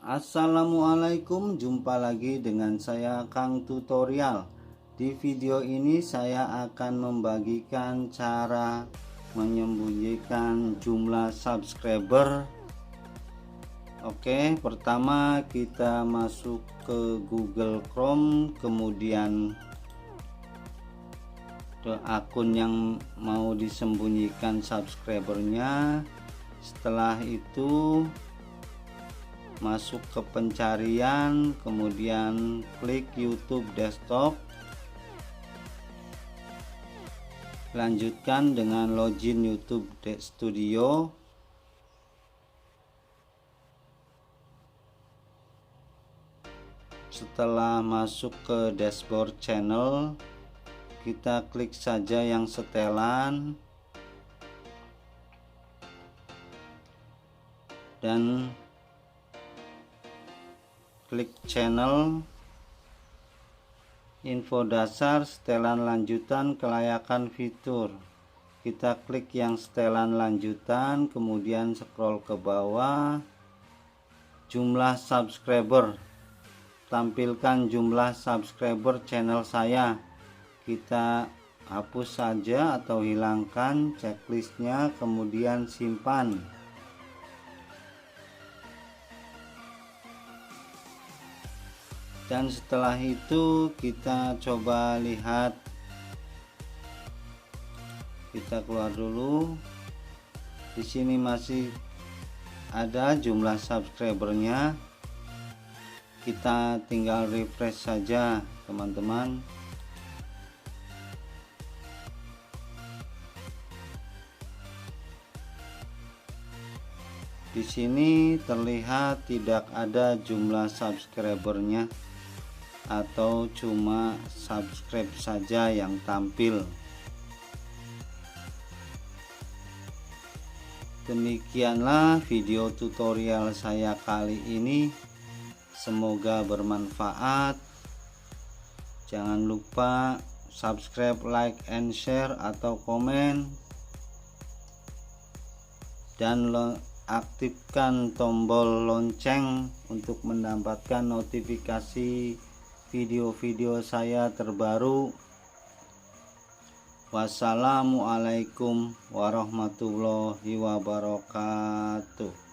Assalamualaikum, jumpa lagi dengan saya Kang Tutorial. Di video ini saya akan membagikan cara menyembunyikan jumlah subscriber. Oke, pertama kita masuk ke Google Chrome, kemudian ke akun yang mau disembunyikan subscribernya. Setelah itu masuk ke pencarian, kemudian klik YouTube desktop, lanjutkan dengan login YouTube Studio. Setelah masuk ke dashboard channel, kita klik saja yang setelan dan klik channel, info dasar, setelan lanjutan, kelayakan fitur. Kita klik yang setelan lanjutan, kemudian scroll ke bawah, jumlah subscriber, tampilkan jumlah subscriber channel saya. Kita hapus saja atau hilangkan checklistnya, kemudian simpan. Dan setelah itu kita coba lihat, kita keluar dulu. Di sini masih ada jumlah subscribernya, kita tinggal refresh saja teman-teman. Di sini terlihat tidak ada jumlah subscribernya, atau cuma subscribe saja yang tampil. Demikianlah video tutorial saya kali ini, semoga bermanfaat. Jangan lupa subscribe, like, and share atau komen, dan aktifkan tombol lonceng untuk mendapatkan notifikasi video-video saya terbaru. Wassalamualaikum warahmatullahi wabarakatuh.